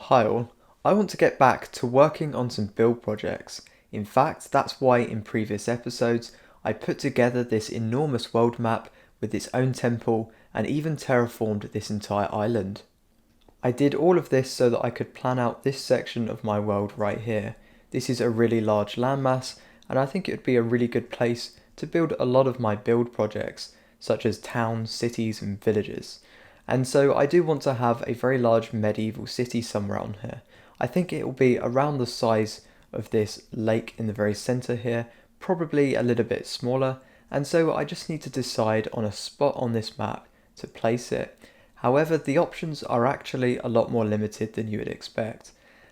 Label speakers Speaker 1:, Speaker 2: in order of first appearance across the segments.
Speaker 1: pile, I want to get back to working on some build projects. In fact, that's why in previous episodes I put together this enormous world map with its own temple and even terraformed this entire island. I did all of this so that I could plan out this section of my world right here. This is a really large landmass, and I think it would be a really good place to build a lot of my build projects, such as towns, cities and villages. And so I do want to have a very large medieval city somewhere on here. I think it will be around the size of this lake in the very centre here, probably a little bit smaller, and so I just need to decide on a spot on this map to place it. However, the options are actually a lot more limited than you would expect.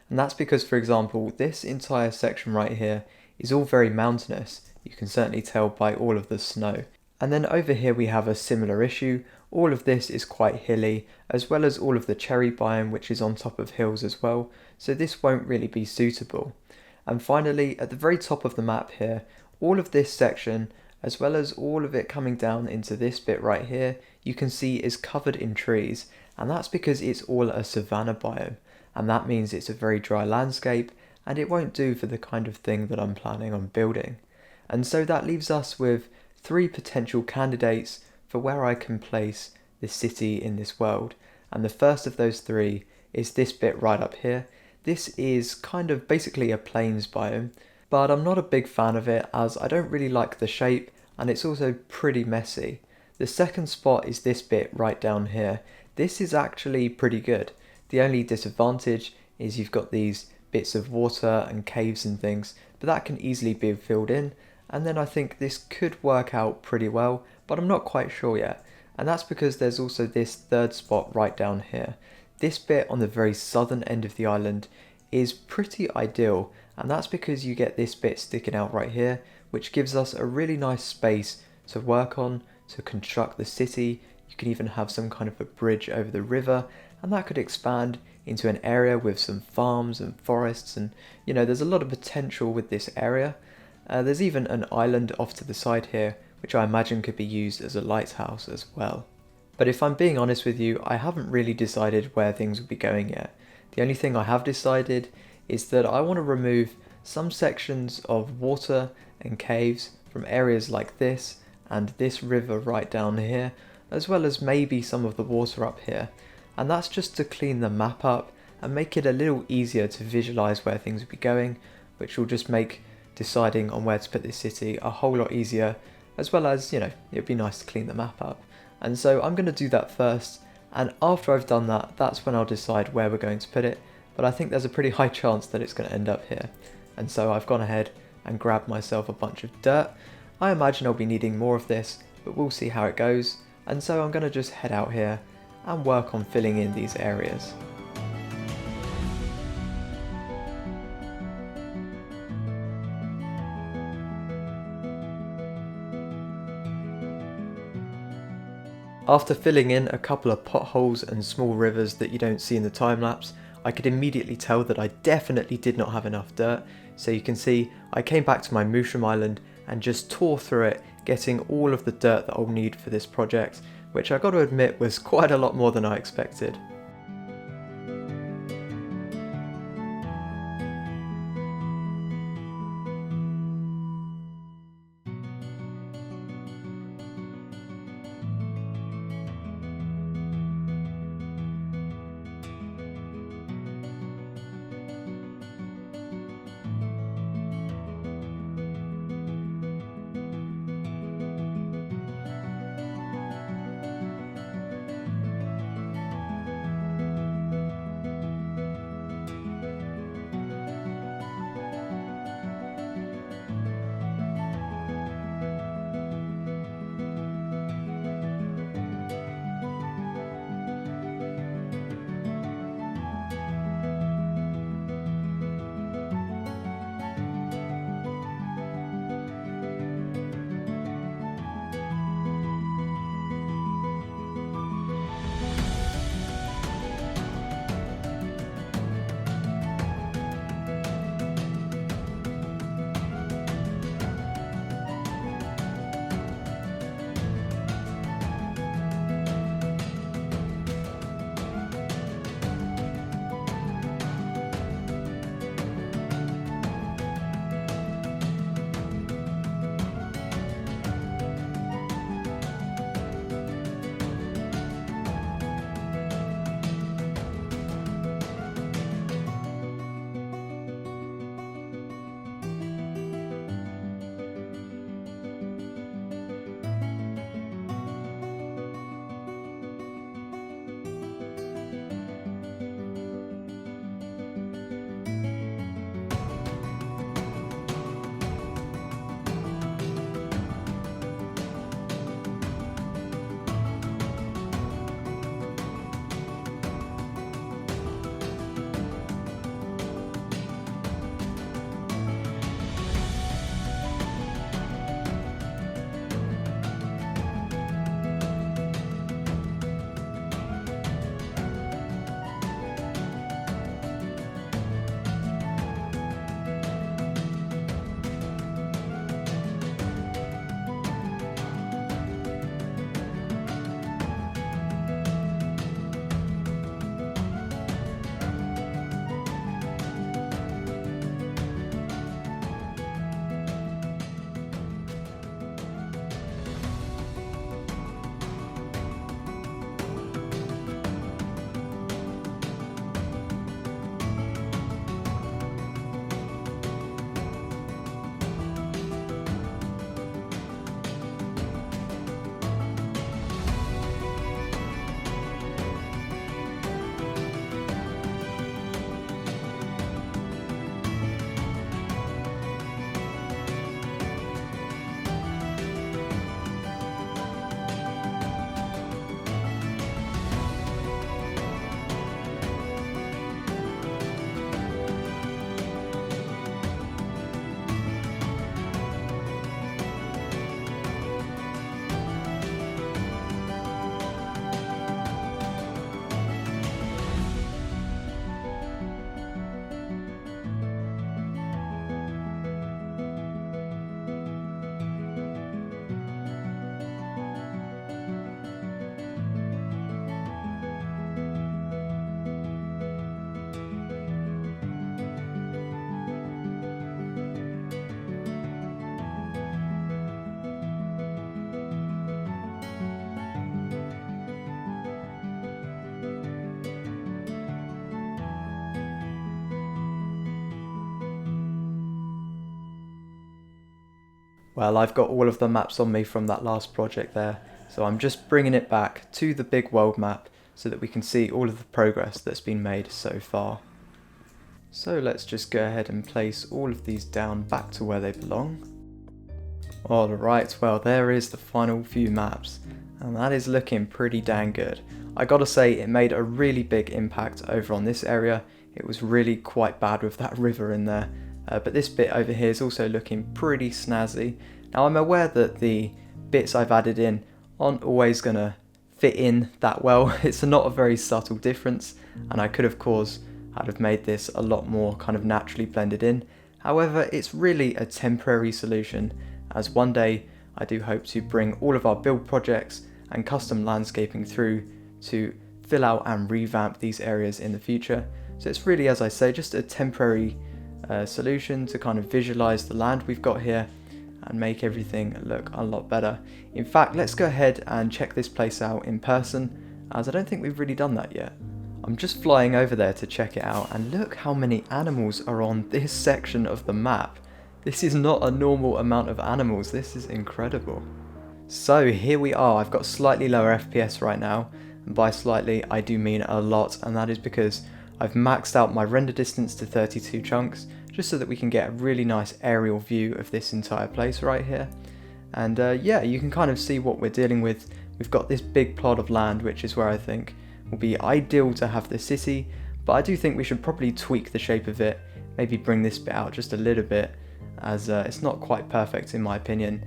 Speaker 1: And that's because, for example, this entire section right here is all very mountainous. You can certainly tell by all of the snow. And then over here we have a similar issue. All of this is quite hilly, as well as all of the cherry biome, which is on top of hills as well. So this won't really be suitable. And finally, at the very top of the map here, all of this section, as well as all of it coming down into this bit right here, you can see is covered in trees. And that's because it's all a savanna biome. And that means it's a very dry landscape, and it won't do for the kind of thing that I'm planning on building. And so that leaves us with 3 potential candidates for where I can place this city in this world. And the first of those 3 is this bit right up here. This is kind of basically a plains biome, but I'm not a big fan of it as I don't really like the shape and it's also pretty messy. The second spot is this bit right down here. This is actually pretty good. The only disadvantage is you've got these bits of water and caves and things, but that can easily be filled in. And then I think this could work out pretty well, but I'm not quite sure yet. And that's because there's also this third spot right down here. This bit on the very southern end of the island is pretty ideal, and that's because you get this bit sticking out right here, which gives us a really nice space to work on, to construct the city. You can even have some kind of a bridge over the river, and that could expand into an area with some farms and forests, and there's a lot of potential with this area. There's even an island off to the side here, which I imagine could be used as a lighthouse as well. But if I'm being honest with you, I haven't really decided where things will be going yet. The only thing I have decided is that I want to remove some sections of water and caves from areas like this and this river right down here, as well as maybe some of the water up here. And that's just to clean the map up and make it a little easier to visualize where things will be going, which will just make deciding on where to put this city a whole lot easier, as well as, it'd be nice to clean the map up. And so I'm going to do that first, and after I've done that, that's when I'll decide where we're going to put it, but I think there's a pretty high chance that it's going to end up here. And so I've gone ahead and grabbed myself a bunch of dirt. I imagine I'll be needing more of this, but we'll see how it goes, and so I'm going to just head out here and work on filling in these areas. After filling in a couple of potholes and small rivers that you don't see in the time lapse, I could immediately tell that I definitely did not have enough dirt. So you can see I came back to my mushroom island and just tore through it, getting all of the dirt that I'll need for this project, which I got to admit was quite a lot more than I expected. Well, I've got all of the maps on me from that last project there, so I'm just bringing it back to the big world map so that we can see all of the progress that's been made so far. So let's just go ahead and place all of these down back to where they belong. Alright, well there is the final few maps, and that is looking pretty dang good. I gotta say, it made a really big impact over on this area. It was really quite bad with that river in there, but this bit over here is also looking pretty snazzy. Now I'm aware that the bits I've added in aren't always gonna fit in that well. It's not a very subtle difference, and I could of course have made this a lot more kind of naturally blended in. However, it's really a temporary solution, as one day I do hope to bring all of our build projects and custom landscaping through to fill out and revamp these areas in the future. So it's really, as I say, just a temporary solution to kind of visualize the land we've got here and make everything look a lot better. In fact, let's go ahead and check this place out in person, as I don't think we've really done that yet. I'm just flying over there to check it out, and look how many animals are on this section of the map. This is not a normal amount of animals, this is incredible. So here we are. I've got slightly lower FPS right now, and by slightly I do mean a lot, and that is because I've maxed out my render distance to 32 chunks, just so that we can get a really nice aerial view of this entire place right here. And yeah, you can kind of see what we're dealing with. We've got this big plot of land, which is where I think will be ideal to have the city, but I do think we should probably tweak the shape of it, maybe bring this bit out just a little bit, as it's not quite perfect in my opinion.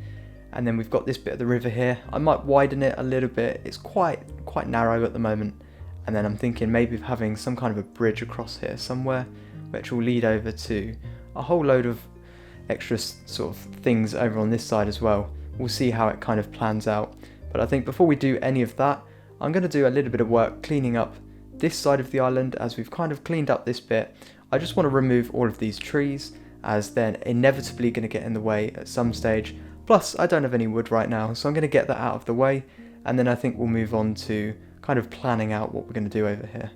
Speaker 1: And then we've got this bit of the river here. I might widen it a little bit, it's quite narrow at the moment. And then I'm thinking maybe of having some kind of a bridge across here somewhere, which will lead over to a whole load of extra sort of things over on this side as well. We'll see how it kind of plans out. But I think before we do any of that, I'm going to do a little bit of work cleaning up this side of the island, as we've kind of cleaned up this bit. I just want to remove all of these trees, as they're inevitably going to get in the way at some stage. Plus, I don't have any wood right now, so I'm going to get that out of the way, and then I think we'll move on to kind of planning out what we're going to do over here.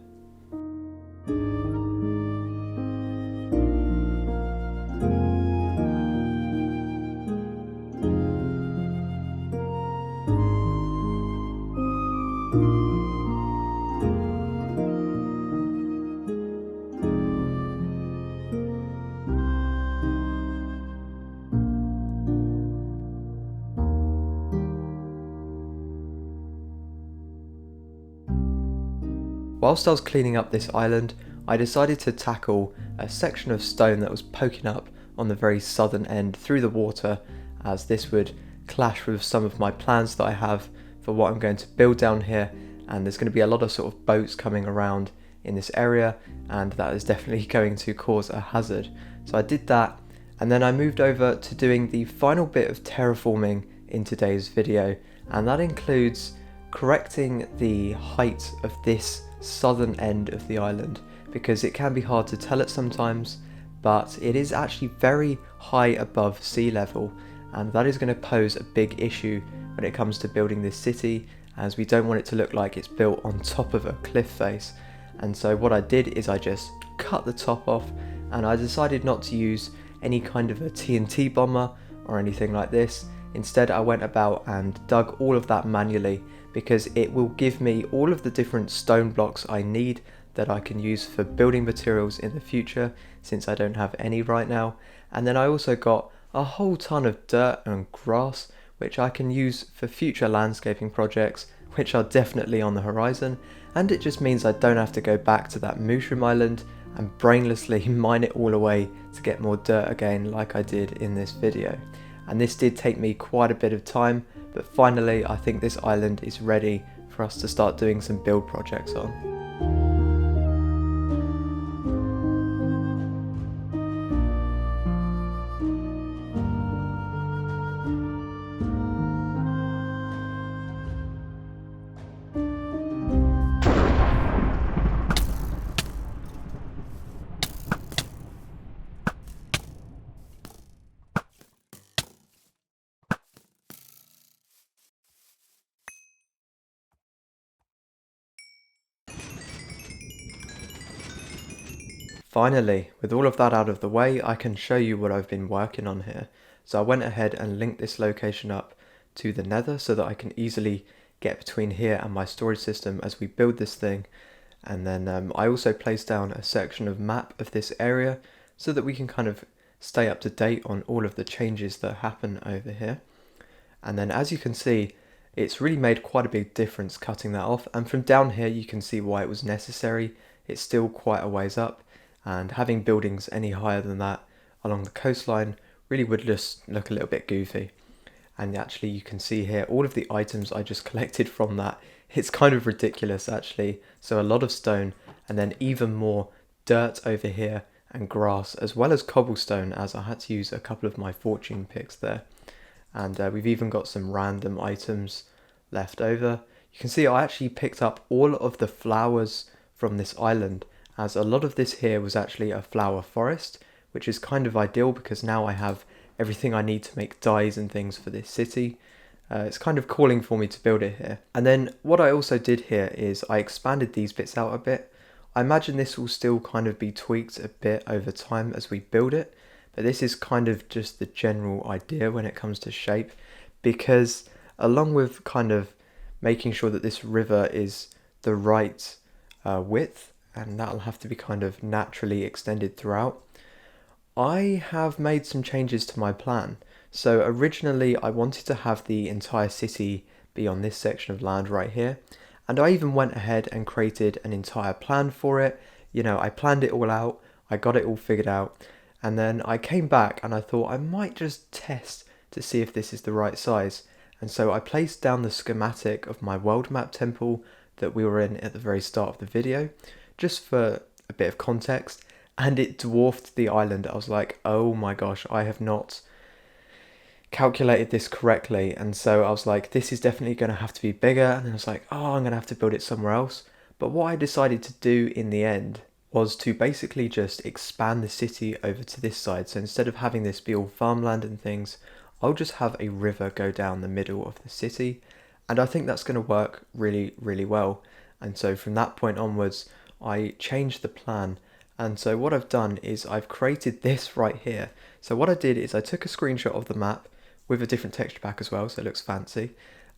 Speaker 1: Whilst I was cleaning up this island, I decided to tackle a section of stone that was poking up on the very southern end through the water, as this would clash with some of my plans that I have for what I'm going to build down here, and there's going to be a lot of sort of boats coming around in this area, and that is definitely going to cause a hazard. So I did that, and then I moved over to doing the final bit of terraforming in today's video, and that includes correcting the height of this southern end of the island, because it can be hard to tell it sometimes, but it is actually very high above sea level, and that is going to pose a big issue when it comes to building this city, as we don't want it to look like it's built on top of a cliff face. And so what I did is I just cut the top off, and I decided not to use any kind of a TNT bomber or anything like this. Instead, I went about and dug all of that manually, because it will give me all of the different stone blocks I need that I can use for building materials in the future, since I don't have any right now. And then I also got a whole ton of dirt and grass, which I can use for future landscaping projects, which are definitely on the horizon. And it just means I don't have to go back to that mushroom island and brainlessly mine it all away to get more dirt again, like I did in this video. And this did take me quite a bit of time, but finally I think this island is ready for us to start doing some build projects on. Finally, with all of that out of the way, I can show you what I've been working on here. So I went ahead and linked this location up to the nether so that I can easily get between here and my storage system as we build this thing. And then I also placed down a section of map of this area so that we can kind of stay up to date on all of the changes that happen over here. And then as you can see, it's really made quite a big difference cutting that off. And from down here, you can see why it was necessary. It's still quite a ways up, and having buildings any higher than that along the coastline really would just look a little bit goofy. And actually you can see here all of the items I just collected from that. It's kind of ridiculous actually. So a lot of stone, and then even more dirt over here and grass, as well as cobblestone, as I had to use a couple of my fortune picks there. And we've even got some random items left over. You can see I actually picked up all of the flowers from this island, as a lot of this here was actually a flower forest, which is kind of ideal because now I have everything I need to make dyes and things for this city. It's kind of calling for me to build it here. And then what I also did here is I expanded these bits out a bit. I imagine this will still kind of be tweaked a bit over time as we build it, but this is kind of just the general idea when it comes to shape, because along with kind of making sure that this river is the right width, and that'll have to be kind of naturally extended throughout, I have made some changes to my plan. So originally I wanted to have the entire city be on this section of land right here, and I even went ahead and created an entire plan for it. You know, I planned it all out, I got it all figured out, and then I came back and I thought I might just test to see if this is the right size. And so I placed down the schematic of my world map temple that we were in at the very start of the video, just for a bit of context, and it dwarfed the island. I was like, oh my gosh, I have not calculated this correctly. And so I was like, this is definitely going to have to be bigger. And then I was like, oh, I'm going to have to build it somewhere else. But what I decided to do in the end was to basically just expand the city over to this side. So instead of having this be all farmland and things, I'll just have a river go down the middle of the city. And I think that's going to work really, really well. And so from that point onwards, I changed the plan. And so what I've done is I've created this right here. So what I did is I took a screenshot of the map with a different texture pack as well, so it looks fancy.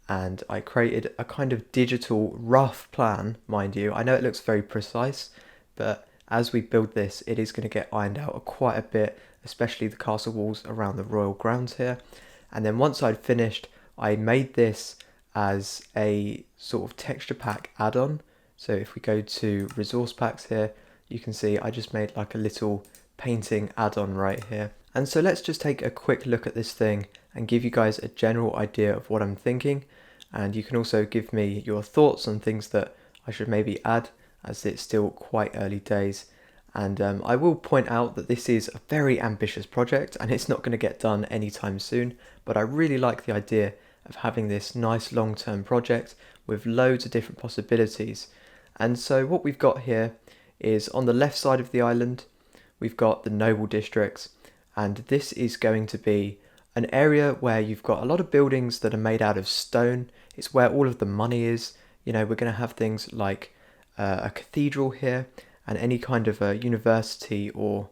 Speaker 1: And I created a kind of digital rough plan, mind you. I know it looks very precise, but as we build this, it is going to get ironed out quite a bit, especially the castle walls around the royal grounds here. And then once I'd finished, I made this as a sort of texture pack add-on. So if we go to resource packs here, you can see I just made like a little painting add-on right here. And so let's just take a quick look at this thing and give you guys a general idea of what I'm thinking. And you can also give me your thoughts on things that I should maybe add, as it's still quite early days. And I will point out that this is a very ambitious project and it's not going to get done anytime soon, but I really like the idea of having this nice long-term project with loads of different possibilities. And so what we've got here is on the left side of the island, we've got the noble districts, and this is going to be an area where you've got a lot of buildings that are made out of stone. It's where all of the money is. You know, we're going to have things like a cathedral here and any kind of a university or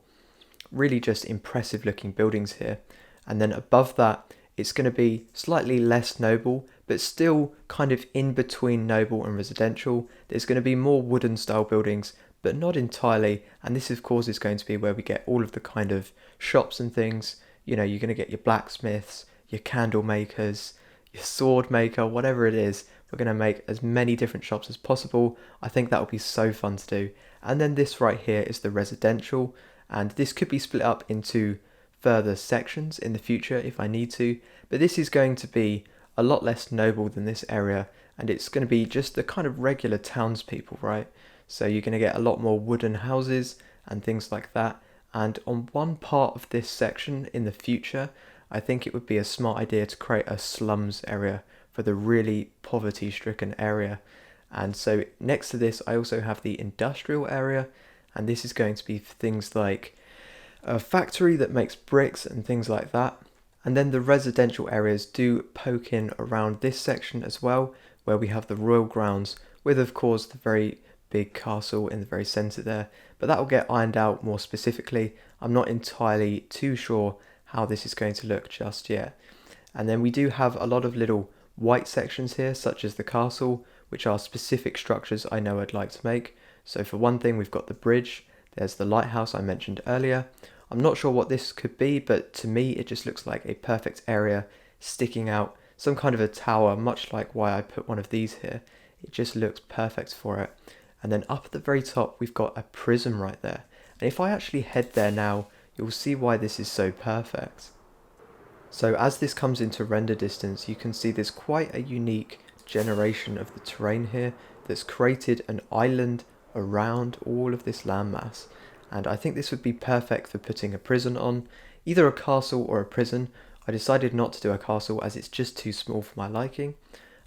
Speaker 1: really just impressive looking buildings here. And then above that, it's going to be slightly less noble, but still kind of in between noble and residential. There's going to be more wooden style buildings, but not entirely. And this of course is going to be where we get all of the kind of shops and things. You know, you're going to get your blacksmiths, your candle makers, your sword maker, whatever it is. We're going to make as many different shops as possible. I think that will be so fun to do. And then this right here is the residential, and this could be split up into further sections in the future if I need to, but this is going to be a lot less noble than this area, and it's going to be just the kind of regular townspeople, right? So you're going to get a lot more wooden houses and things like that. And on one part of this section in the future, I think it would be a smart idea to create a slums area for the really poverty-stricken area. And so next to this, I also have the industrial area, and this is going to be things like a factory that makes bricks and things like that. And then the residential areas do poke in around this section as well, where we have the royal grounds with, of course, the very big castle in the very centre there. But that will get ironed out more specifically. I'm not entirely too sure how this is going to look just yet. And then we do have a lot of little white sections here, such as the castle, which are specific structures I know I'd like to make. So for one thing, we've got the bridge, there's the lighthouse I mentioned earlier. I'm not sure what this could be, but to me it just looks like a perfect area sticking out, some kind of a tower, much like why I put one of these here. It just looks perfect for it. And then up at the very top, we've got a prism right there. And if I actually head there now, you'll see why this is so perfect. So as this comes into render distance, you can see there's quite a unique generation of the terrain here that's created an island around all of this landmass. And I think this would be perfect for putting a prison on, either a castle or a prison. I decided not to do a castle as it's just too small for my liking.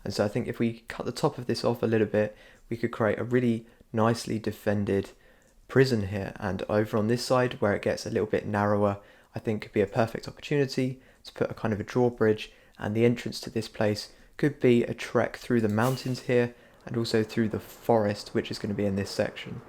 Speaker 1: And so I think if we cut the top of this off a little bit, we could create a really nicely defended prison here. And over on this side, where it gets a little bit narrower, I think could be a perfect opportunity to put a kind of a drawbridge, and the entrance to this place could be a trek through the mountains here and also through the forest, which is going to be in this section.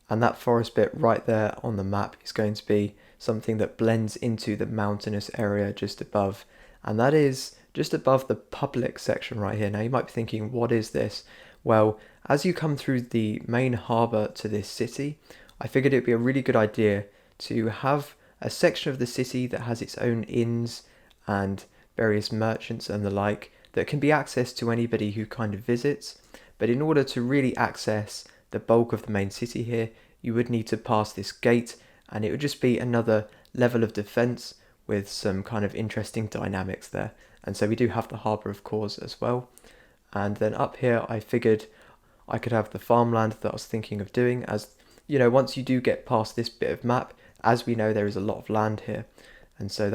Speaker 1: And that forest bit right there on the map is going to be something that blends into the mountainous area just above, and that is just above the public section right here. Now you might be thinking, what is this? Well, as you come through the main harbour to this city, I figured it'd be a really good idea to have a section of the city that has its own inns and various merchants and the like that can be accessed to anybody who kind of visits. But in order to really access the bulk of the main city here, you would need to pass this gate, and it would just be another level of defense with some kind of interesting dynamics there. And so we do have the harbour, of course, as well. And then up here, I figured I could have the farmland that I was thinking of doing, as you know, once you do get past this bit of map, as we know, there is a lot of land here, and so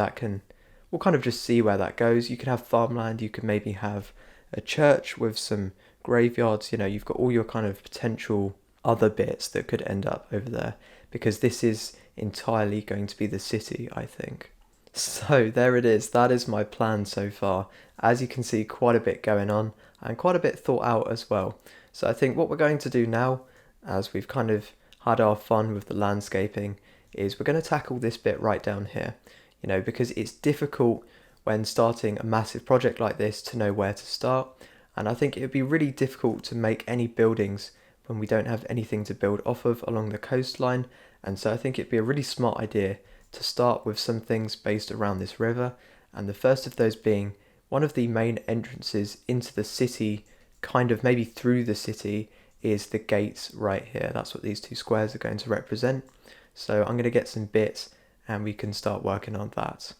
Speaker 1: we'll kind of just see where that goes. You can have farmland, you could maybe have a church with some graveyards, you know, you've got all your kind of potential other bits that could end up over there, because this is entirely going to be the city, I think. So there it is, that is my plan so far. As you can see, quite a bit going on, and quite a bit thought out as well. So I think what we're going to do now, as we've kind of had our fun with the landscaping, is we're going to tackle this bit right down here, you know, because it's difficult when starting a massive project like this to know where to start, and I think it would be really difficult to make any buildings when we don't have anything to build off of along the coastline. And so I think it'd be a really smart idea to start with some things based around this river, and the first of those being one of the main entrances into the city, kind of maybe through the city, is the gates right here. That's what these two squares are going to represent. So I'm going to get some bits and we can start working on that.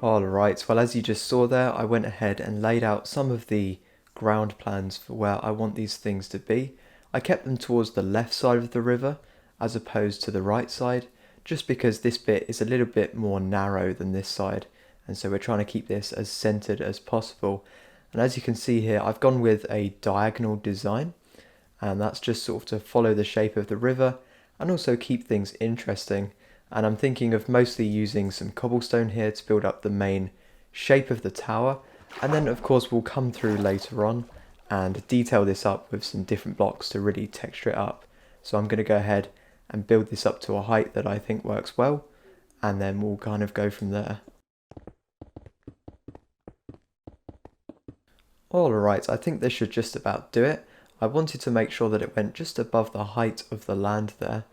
Speaker 1: Alright, well, as you just saw there, I went ahead and laid out some of the ground plans for where I want these things to be. I kept them towards the left side of the river as opposed to the right side, just because this bit is a little bit more narrow than this side, and so we're trying to keep this as centered as possible. And as you can see here, I've gone with a diagonal design, and that's just sort of to follow the shape of the river and also keep things interesting. And I'm thinking of mostly using some cobblestone here to build up the main shape of the tower, and then of course we'll come through later on and detail this up with some different blocks to really texture it up. So I'm going to go ahead and build this up to a height that I think works well, and then we'll kind of go from there. Alright, I think this should just about do it. I wanted to make sure that it went just above the height of the land there.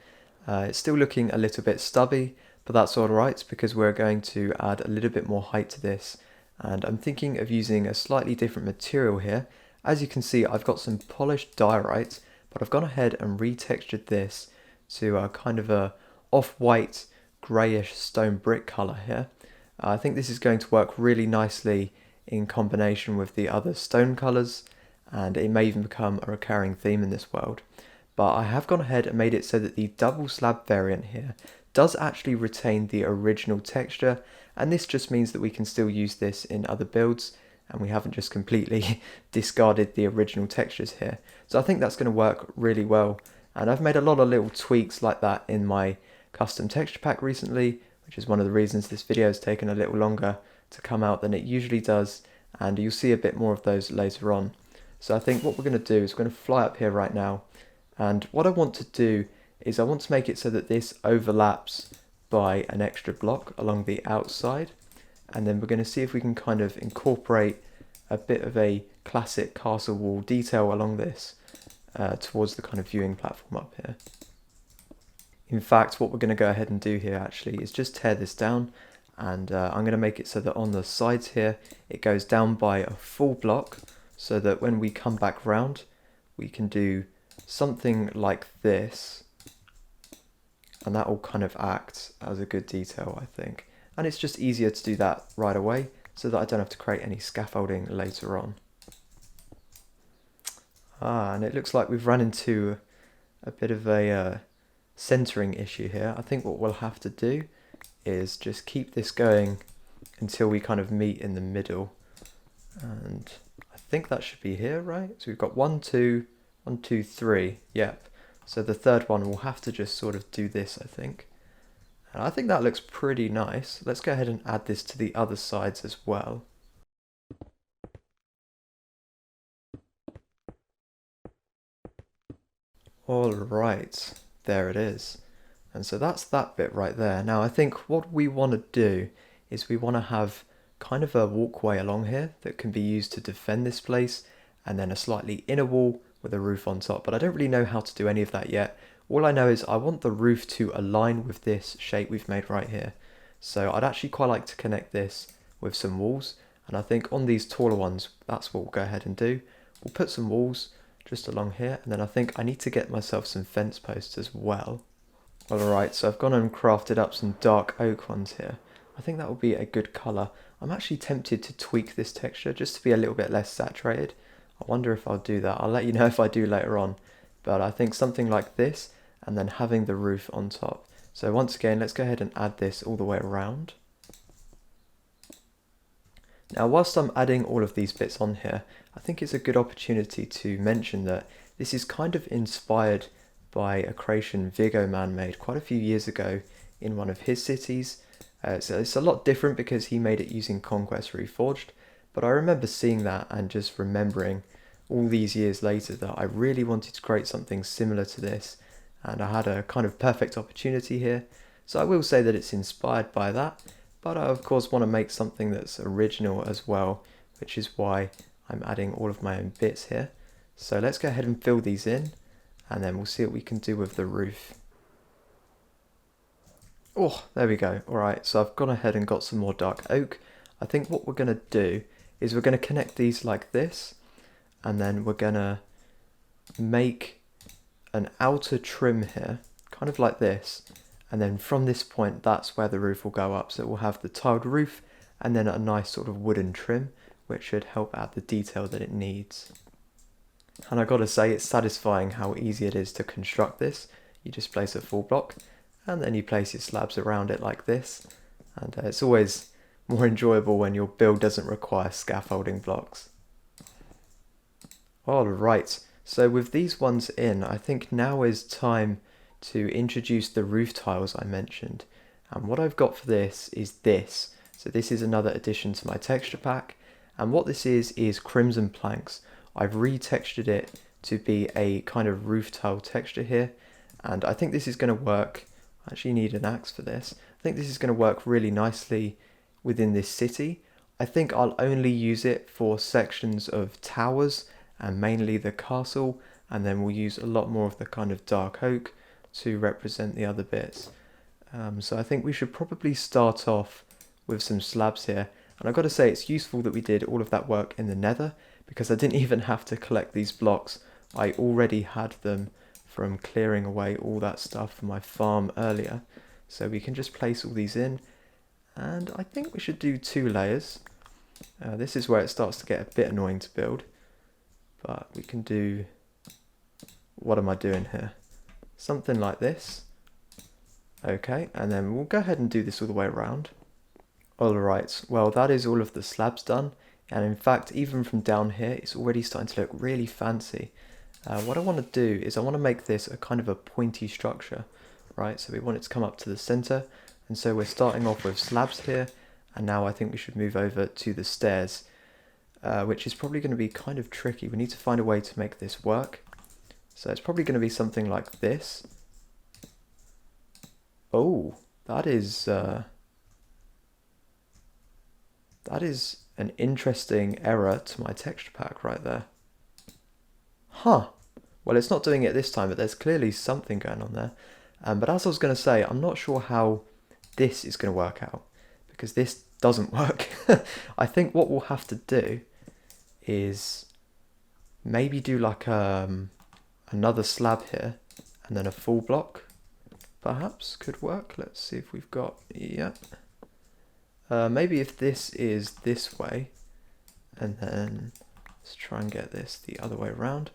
Speaker 1: It's still looking a little bit stubby, but that's alright because we're going to add a little bit more height to this, and I'm thinking of using a slightly different material here. As you can see, I've got some polished diorite, but I've gone ahead and retextured this to a kind of a off-white greyish stone brick colour here. I think this is going to work really nicely in combination with the other stone colours, and it may even become a recurring theme in this world. But I have gone ahead and made it so that the double slab variant here does actually retain the original texture, and this just means that we can still use this in other builds, and we haven't just completely discarded the original textures here. So I think that's going to work really well, and I've made a lot of little tweaks like that in my custom texture pack recently, which is one of the reasons this video has taken a little longer to come out than it usually does, and you'll see a bit more of those later on. So I think what we're going to do is we're going to fly up here right now, and what I want to do is I want to make it so that this overlaps by an extra block along the outside, and then we're going to see if we can kind of incorporate a bit of a classic castle wall detail along this towards the kind of viewing platform up here. In fact, what we're going to go ahead and do here actually is just tear this down, and I'm going to make it so that on the sides here it goes down by a full block, so that when we come back round we can do something like this, and that will kind of act as a good detail, I think. And it's just easier to do that right away so that I don't have to create any scaffolding later on. And it looks like we've run into a bit of a centering issue here. I think what we'll have to do is just keep this going until we kind of meet in the middle. And I think that should be here, right? So we've got 1, 2, 1, 2, 3. Yep. So the third one will have to just sort of do this, I think. And I think that looks pretty nice. Let's go ahead and add this to the other sides as well. Alright, there it is. And so that's that bit right there. Now I think what we want to do is we want to have kind of a walkway along here that can be used to defend this place, and then a slightly inner wall with a roof on top, but I don't really know how to do any of that yet. All I know is I want the roof to align with this shape we've made right here. So I'd actually quite like to connect this with some walls, and I think on these taller ones, that's what we'll go ahead and do. We'll put some walls just along here, and then I think I need to get myself some fence posts as well. Alright, so I've gone and crafted up some dark oak ones here. I think that will be a good colour. I'm actually tempted to tweak this texture just to be a little bit less saturated. I wonder if I'll do that. I'll let you know if I do later on. But I think something like this, and then having the roof on top. So once again, let's go ahead and add this all the way around. Now, whilst I'm adding all of these bits on here, I think it's a good opportunity to mention that this is kind of inspired by a creation Vigo Man made quite a few years ago in one of his cities. So it's a lot different because he made it using Conquest Reforged, but I remember seeing that and just remembering all these years later that I really wanted to create something similar to this, and I had a kind of perfect opportunity here. So I will say that it's inspired by that, but I of course want to make something that's original as well, which is why I'm adding all of my own bits here. So let's go ahead and fill these in, and then we'll see what we can do with the roof. Oh, there we go. Alright, so I've gone ahead and got some more dark oak. I think what we're going to do is we're going to connect these like this, and then we're going to make an outer trim here, kind of like this, and then from this point that's where the roof will go up. So it will have the tiled roof and then a nice sort of wooden trim, which should help add the detail that it needs. And I gotta say, it's satisfying how easy it is to construct this. You just place a full block and then you place your slabs around it like this, and it's always more enjoyable when your build doesn't require scaffolding blocks. Alright, so with these ones in, I think now is time to introduce the roof tiles I mentioned. And what I've got for this is this. So this is another addition to my texture pack, and what this is crimson planks. I've retextured it to be a kind of roof tile texture here, and I think this is going to work. I actually need an axe for this. I think this is going to work really nicely within this city. I think I'll only use it for sections of towers and mainly the castle, and then we'll use a lot more of the kind of dark oak to represent the other bits. So I think we should probably start off with some slabs here, and I've got to say it's useful that we did all of that work in the nether, because I didn't even have to collect these blocks. I already had them from clearing away all that stuff from my farm earlier. So we can just place all these in, and I think we should do 2 layers. This is where it starts to get a bit annoying to build, but we can do, what am I doing here? Something like this, Okay, and then we'll go ahead and do this all the way around. Alright, well that is all of the slabs done, and in fact even from down here it's already starting to look really fancy. What I want to do is I want to make this a kind of a pointy structure, right? So we want it to come up to the center, and so we're starting off with slabs here, and now I think we should move over to the stairs, which is probably going to be kind of tricky. We need to find a way to make this work. So it's probably going to be something like this. Oh, that is an interesting error to my texture pack right there. Huh. Well, it's not doing it this time, but there's clearly something going on there. But as I was going to say, I'm not sure how this is going to work out, because this doesn't work. I think what we'll have to do is maybe do like another slab here, and then a full block, perhaps, could work. Let's see if we've got, yeah. Maybe if this is this way, and then let's try and get this the other way around.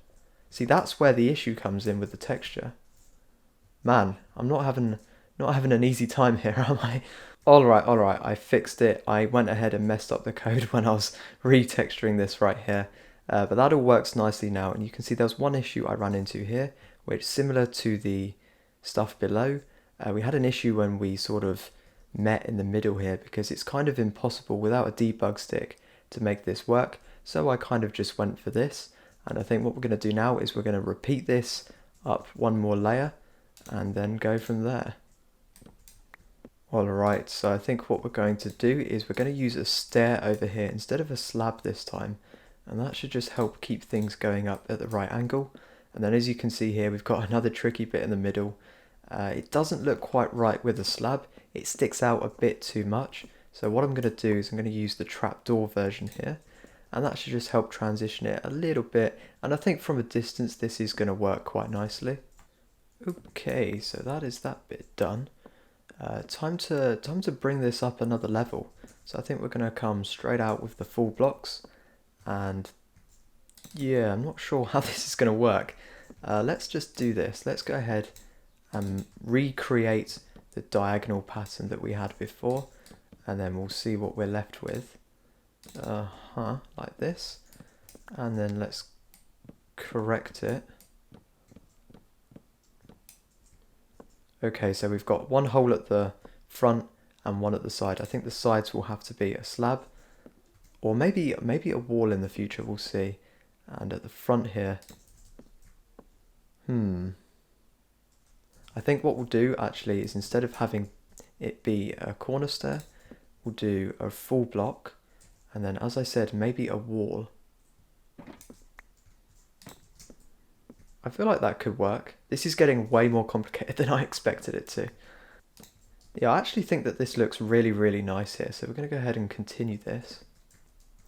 Speaker 1: See, that's where the issue comes in with the texture. Man, I'm not having an easy time here, am I? Alright, I fixed it. I went ahead and messed up the code when I was retexturing this right here. But that all works nicely now, and you can see there's one issue I ran into here, which similar to the stuff below, we had an issue when we sort of met in the middle here, because it's kind of impossible without a debug stick to make this work. So I kind of just went for this, and I think what we're going to do now is we're going to repeat this up one more layer and then go from there. Alright, so I think what we're going to do is we're going to use a stair over here instead of a slab this time, and that should just help keep things going up at the right angle. And then as you can see here, we've got another tricky bit in the middle. It doesn't look quite right with a slab, it sticks out a bit too much. So what I'm going to do is I'm going to use the trapdoor version here, and that should just help transition it a little bit, and I think from a distance this is going to work quite nicely. Okay, so that is that bit done. Time to bring this up another level. So I think we're going to come straight out with the full blocks, and yeah, I'm not sure how this is going to work. Let's just do this. Let's go ahead and recreate the diagonal pattern that we had before, and then we'll see what we're left with. Like this, and then let's correct it. Okay, so we've got one hole at the front and one at the side. I think the sides will have to be a slab, or maybe a wall in the future, we'll see. And at the front here, I think what we'll do actually is, instead of having it be a corner stair, we'll do a full block, and then, as I said, maybe a wall. I feel like that could work. This is getting way more complicated than I expected it to. Yeah, I actually think that this looks really, really nice here, so we're going to go ahead and continue this.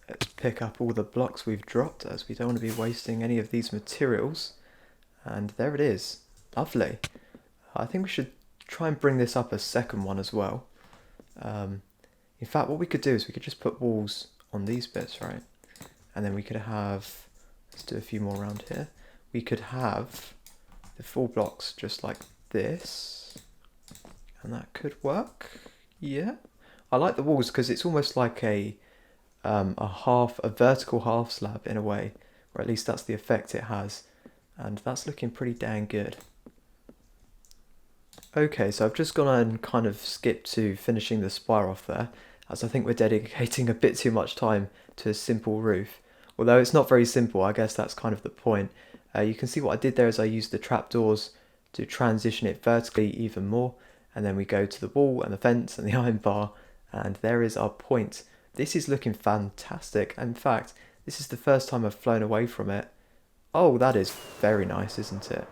Speaker 1: Let's pick up all the blocks we've dropped, as we don't want to be wasting any of these materials. And there it is. Lovely. I think we should try and bring this up a second one as well. In fact, what we could do is we could just put walls on these bits, right? And then we could have, let's do a few more around here. We could have the full blocks just like this, and that could work. Yeah, I like the walls because it's almost like a vertical half slab in a way, or at least that's the effect it has, and that's looking pretty dang good. Okay, so I've just gone and kind of skipped to finishing the spire off there, as I think we're dedicating a bit too much time to a simple roof. Although it's not very simple, I guess that's kind of the point. You can see what I did there is I used the trapdoors to transition it vertically even more, and then we go to the wall and the fence and the iron bar, and there is our point. This is looking fantastic. In fact, this is the first time I've flown away from it. Oh, that is very nice, isn't it?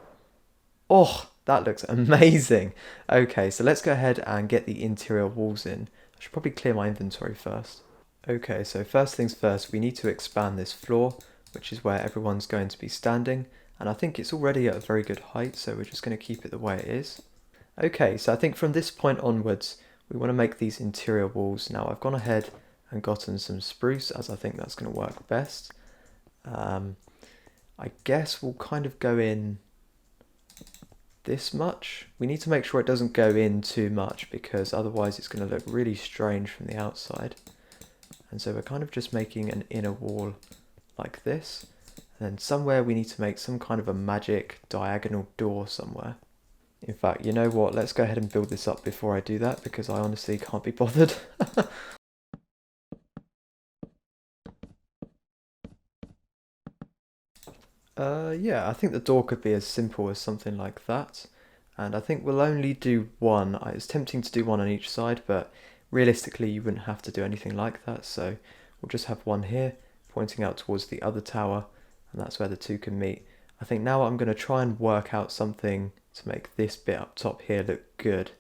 Speaker 1: Oh, that looks amazing. Okay, so let's go ahead and get the interior walls in. I should probably clear my inventory first. Okay, so first things first, we need to expand this floor, which is where everyone's going to be standing, and I think it's already at a very good height, so we're just going to keep it the way it is. Okay, so I think from this point onwards, we want to make these interior walls. Now I've gone ahead and gotten some spruce, as I think that's going to work best. I guess we'll kind of go in this much. We need to make sure it doesn't go in too much because otherwise it's going to look really strange from the outside. And so we're kind of just making an inner wall like this. And then somewhere we need to make some kind of a magic diagonal door somewhere. In fact, you know what? Let's go ahead and build this up before I do that because I honestly can't be bothered. Yeah, I think the door could be as simple as something like that. And I think we'll only do one. It's tempting to do one on each side, but realistically you wouldn't have to do anything like that. So we'll just have one here pointing out towards the other tower, and that's where the two can meet. I think now I'm going to try and work out something to make this bit up top here look good.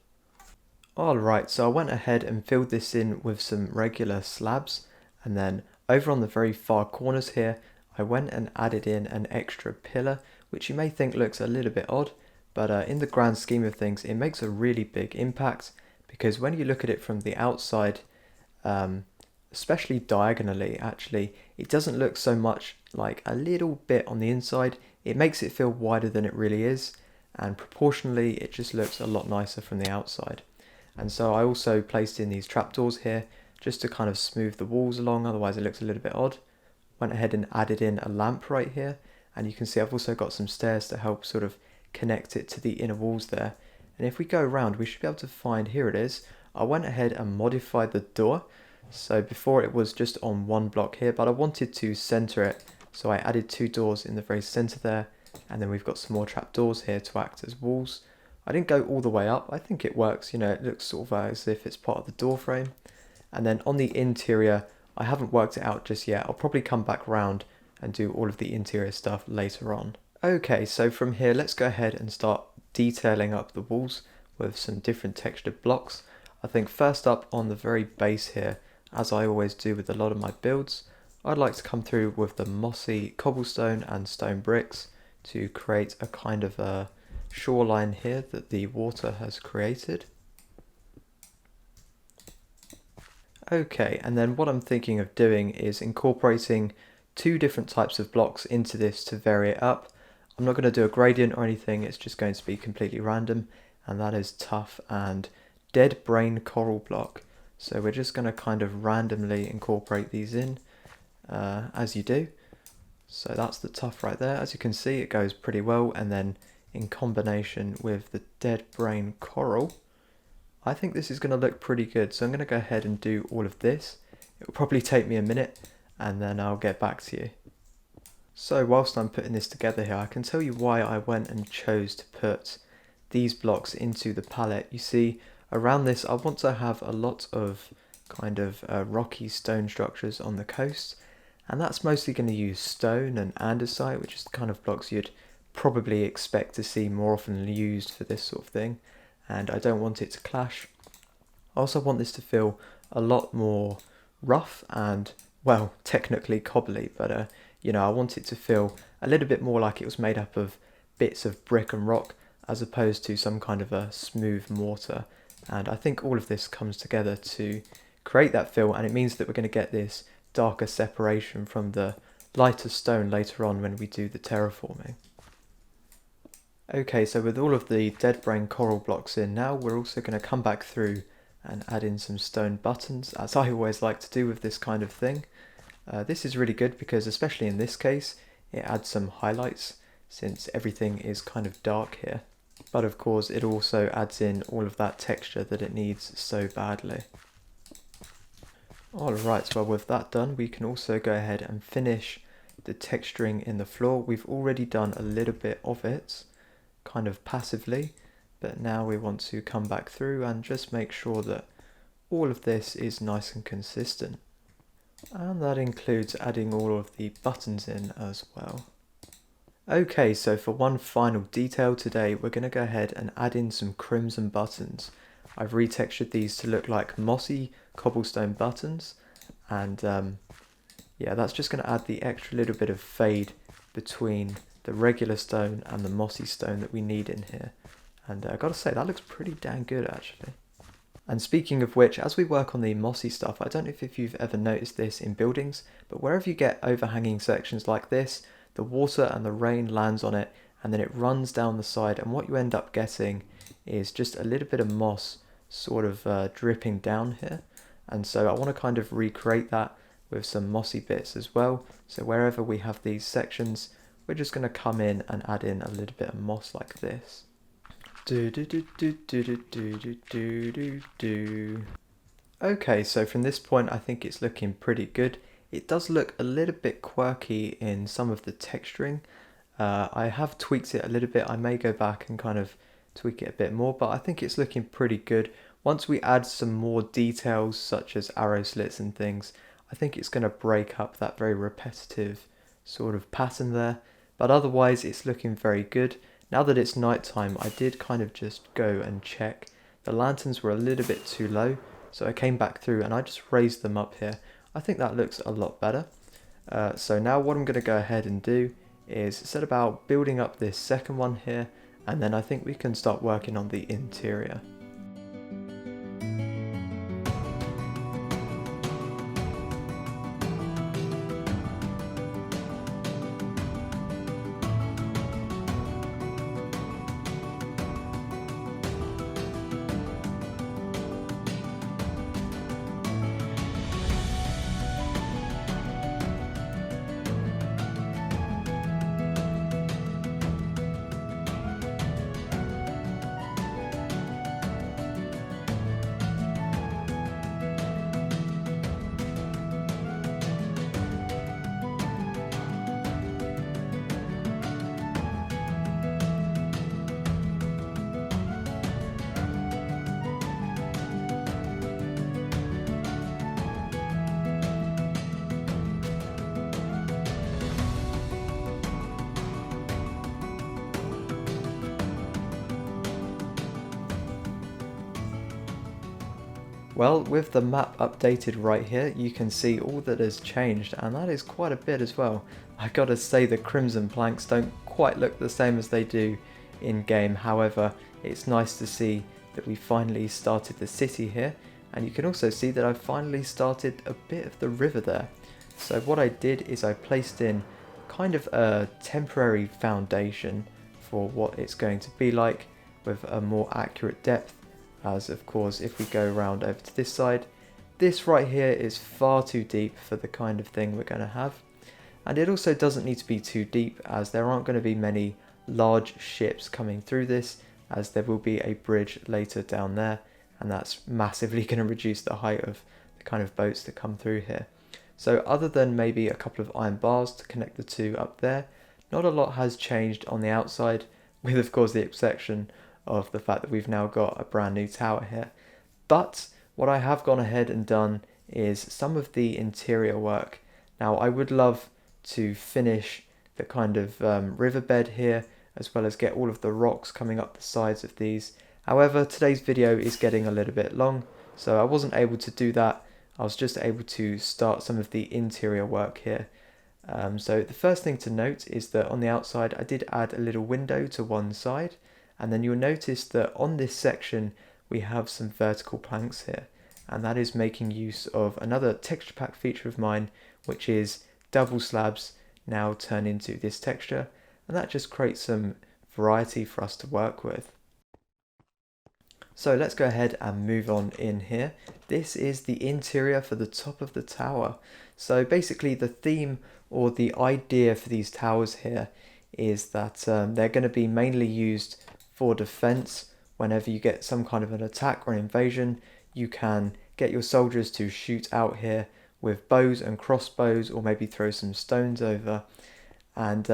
Speaker 1: Alright, so I went ahead and filled this in with some regular slabs, and then over on the very far corners here I went and added in an extra pillar, which you may think looks a little bit odd, but in the grand scheme of things it makes a really big impact, because when you look at it from the outside, especially diagonally actually, it doesn't look so much like a little bit on the inside. It makes it feel wider than it really is, and proportionally it just looks a lot nicer from the outside. And so I also placed in these trapdoors here just to kind of smooth the walls along, otherwise it looks a little bit odd. Went ahead and added in a lamp right here, and you can see I've also got some stairs to help sort of connect it to the inner walls there. And if we go around, we should be able to find, here it is, I went ahead and modified the door. So before it was just on one block here, but I wanted to center it, so I added two doors in the very center there, and then we've got some more trapdoors here to act as walls. I didn't go all the way up. I think it works, you know, it looks sort of as if it's part of the door frame. And then on the interior, I haven't worked it out just yet. I'll probably come back round and do all of the interior stuff later on. Okay, so from here, let's go ahead and start detailing up the walls with some different textured blocks. I think first up on the very base here, as I always do with a lot of my builds, I'd like to come through with the mossy cobblestone and stone bricks to create a kind of a shoreline here that the water has created. Okay, and then what I'm thinking of doing is incorporating two different types of blocks into this to vary it up. I'm not going to do a gradient or anything, it's just going to be completely random, and that is tuff and dead brain coral block. So we're just going to kind of randomly incorporate these in as you do. So that's the tuff right there. As you can see, it goes pretty well, and then in combination with the dead brain coral, I think this is going to look pretty good. So I'm going to go ahead and do all of this. It will probably take me a minute, and then I'll get back to you. So whilst I'm putting this together here, I can tell you why I went and chose to put these blocks into the palette. You see, around this I want to have a lot of kind of rocky stone structures on the coast, and that's mostly going to use stone and andesite, which is the kind of blocks you'd probably expect to see more often used for this sort of thing, and I don't want it to clash. I also want this to feel a lot more rough and, well, technically cobbly, but you know, I want it to feel a little bit more like it was made up of bits of brick and rock as opposed to some kind of a smooth mortar. And I think all of this comes together to create that feel, and it means that we're going to get this darker separation from the lighter stone later on when we do the terraforming. Okay, so with all of the dead brain coral blocks in now, we're also going to come back through and add in some stone buttons, as I always like to do with this kind of thing. This is really good because, especially in this case, it adds some highlights since everything is kind of dark here. But of course it also adds in all of that texture that it needs so badly. Alright, well with that done, we can also go ahead and finish the texturing in the floor. We've already done a little bit of it, kind of passively, but now we want to come back through and just make sure that all of this is nice and consistent. And that includes adding all of the buttons in as well. Okay, so for one final detail today, we're going to go ahead and add in some crimson buttons. I've retextured these to look like mossy cobblestone buttons, and yeah, that's just going to add the extra little bit of fade between the regular stone and the mossy stone that we need in here. And I've got to say, that looks pretty dang good actually. And speaking of which, as we work on the mossy stuff, I don't know if you've ever noticed this in buildings, but wherever you get overhanging sections like this, the water and the rain lands on it and then it runs down the side, and what you end up getting is just a little bit of moss sort of dripping down here. And so I want to kind of recreate that with some mossy bits as well. So wherever we have these sections, we're just going to come in and add in a little bit of moss like this. Okay, so from this point I think it's looking pretty good. It does look a little bit quirky in some of the texturing. I have tweaked it a little bit. I may go back and kind of tweak it a bit more, but I think it's looking pretty good. Once we add some more details such as arrow slits and things, I think it's going to break up that very repetitive sort of pattern there. But otherwise it's looking very good. Now that it's nighttime, I did kind of just go and check. The lanterns were a little bit too low, so I came back through and I just raised them up here. I think that looks a lot better. So now what I'm going to go ahead and do is set about building up this second one here, and then I think we can start working on the interior. Well, with the map updated right here, you can see all that has changed, and that is quite a bit as well. I gotta say the crimson planks don't quite look the same as they do in game. However, it's nice to see that we finally started the city here, and you can also see that I've finally started a bit of the river there. So what I did is I placed in kind of a temporary foundation for what it's going to be like with a more accurate depth. As of course, if we go around over to this side, this right here is far too deep for the kind of thing we're going to have. And it also doesn't need to be too deep, as there aren't going to be many large ships coming through this, as there will be a bridge later down there, and that's massively going to reduce the height of the kind of boats that come through here. So other than maybe a couple of iron bars to connect the two up there, not a lot has changed on the outside, with of course the exception of the fact that we've now got a brand new tower here. But what I have gone ahead and done is some of the interior work. Now I would love to finish the kind of riverbed here, as well as get all of the rocks coming up the sides of these. However, today's video is getting a little bit long, so I wasn't able to do that. I was just able to start some of the interior work here. So the first thing to note is that on the outside I did add a little window to one side, and then you'll notice that on this section we have some vertical planks here, and that is making use of another texture pack feature of mine, which is double slabs now turn into this texture, and that just creates some variety for us to work with. So let's go ahead and move on in here. This is the interior for the top of the tower. So basically the theme or the idea for these towers here is that they're going to be mainly used for defense. Whenever you get some kind of an attack or an invasion, you can get your soldiers to shoot out here with bows and crossbows, or maybe throw some stones over. And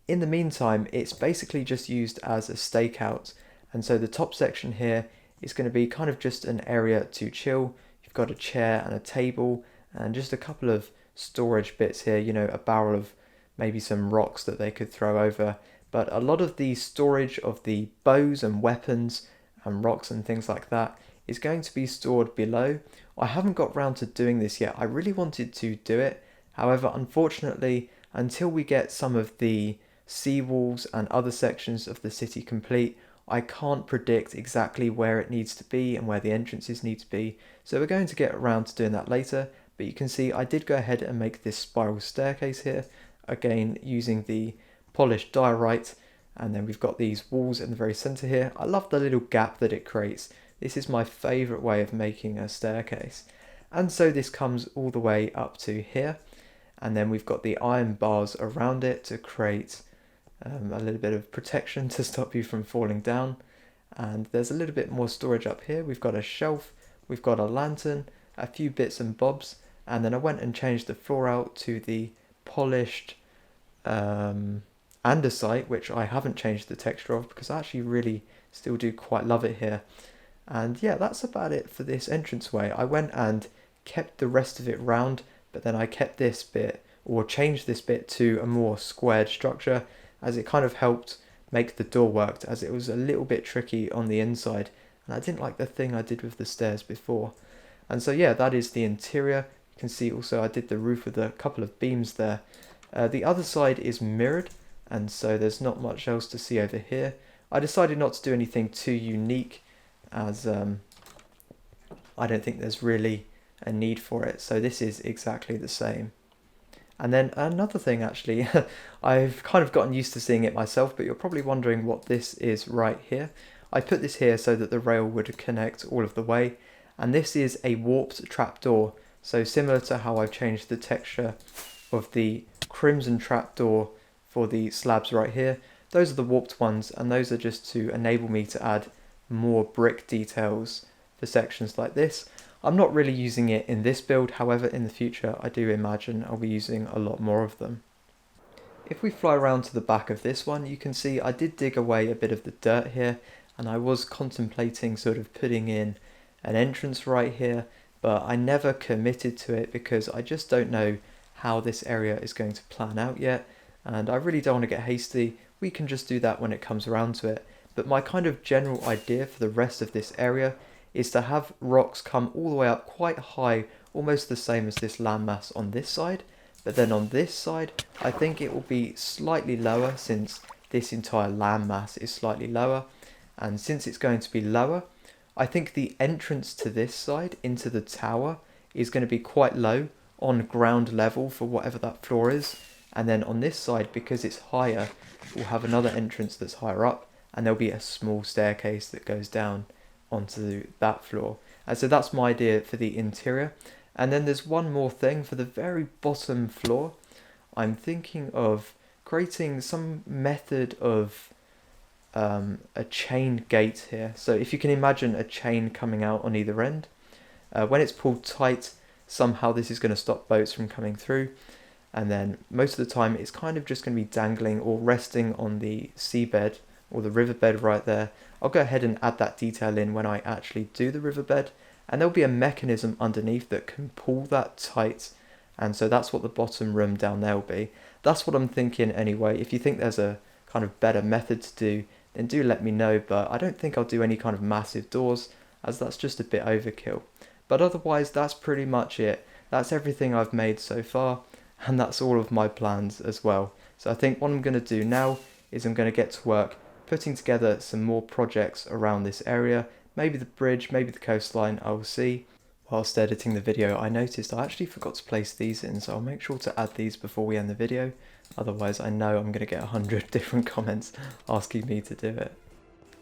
Speaker 1: in the meantime, it's basically just used as a stakeout. And so the top section here is going to be kind of just an area to chill. You've got a chair and a table and just a couple of storage bits here, you know, a barrel of maybe some rocks that they could throw over. But a lot of the storage of the bows and weapons and rocks and things like that is going to be stored below. I haven't got round to doing this yet. I really wanted to do it. However, unfortunately, until we get some of the seawalls and other sections of the city complete, I can't predict exactly where it needs to be and where the entrances need to be. So we're going to get around to doing that later. But you can see I did go ahead and make this spiral staircase here, again using the polished diorite, And then we've got these walls in the very center here. I love the little gap that it creates. This is my favorite way of making a staircase. And so this comes all the way up to here. And then we've got the iron bars around it to create a little bit of protection to stop you from falling down. And there's a little bit more storage up here. We've got a shelf, we've got a lantern, a few bits and bobs, and then I went and changed the floor out to the polished andesite, which I haven't changed the texture of because I actually really still do quite love it here. And yeah, that's about it for this entranceway. I went and kept the rest of it round, but then I kept this bit, or changed this bit to a more squared structure, as it kind of helped make the door work, as it was a little bit tricky on the inside, and I didn't like the thing I did with the stairs before. And so yeah, that is the interior. You can see also I did the roof with a couple of beams there. The other side is mirrored, and so there's not much else to see over here. I decided not to do anything too unique, as I don't think there's really a need for it, so this is exactly the same. And then another thing, actually, I've kind of gotten used to seeing it myself, but you're probably wondering what this is right here. I put this here so that the rail would connect all of the way, and this is a warped trapdoor. So similar to how I've changed the texture of the crimson trapdoor for the slabs right here, those are the warped ones, and those are just to enable me to add more brick details for sections like this. I'm not really using it in this build, however in the future I do imagine I'll be using a lot more of them. If we fly around to the back of this one, you can see I did dig away a bit of the dirt here, and I was contemplating sort of putting in an entrance right here, but I never committed to it because I just don't know how this area is going to plan out yet, and I really don't want to get hasty. We can just do that when it comes around to it. But my kind of general idea for the rest of this area is to have rocks come all the way up quite high, almost the same as this landmass on this side. But then on this side, I think it will be slightly lower, since this entire landmass is slightly lower. And since it's going to be lower, I think the entrance to this side into the tower is going to be quite low on ground level for whatever that floor is. And then on this side, because it's higher, we'll have another entrance that's higher up, and there'll be a small staircase that goes down onto that floor. And so that's my idea for the interior. And then there's one more thing for the very bottom floor. I'm thinking of creating some method of a chain gate here. So if you can imagine a chain coming out on either end, when it's pulled tight, somehow this is going to stop boats from coming through. And then most of the time it's kind of just going to be dangling or resting on the seabed or the riverbed right there. I'll go ahead and add that detail in when I actually do the riverbed, and there'll be a mechanism underneath that can pull that tight, and so that's what the bottom room down there will be. That's what I'm thinking anyway. If you think there's a kind of better method to do, then do let me know, but I don't think I'll do any kind of massive doors, as that's just a bit overkill. But otherwise, that's pretty much it. That's everything I've made so far, and that's all of my plans as well. So I think what I'm going to do now is I'm going to get to work putting together some more projects around this area, maybe the bridge, maybe the coastline, I will see. Whilst editing the video, I noticed I actually forgot to place these in, so I'll make sure to add these before we end the video. Otherwise, I know I'm going to get 100 different comments asking me to do it.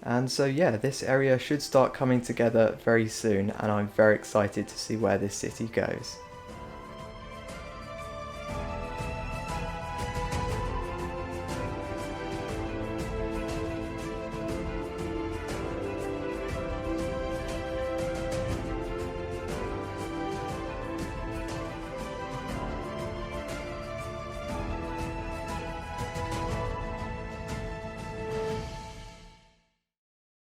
Speaker 1: And so yeah, this area should start coming together very soon, and I'm very excited to see where this city goes.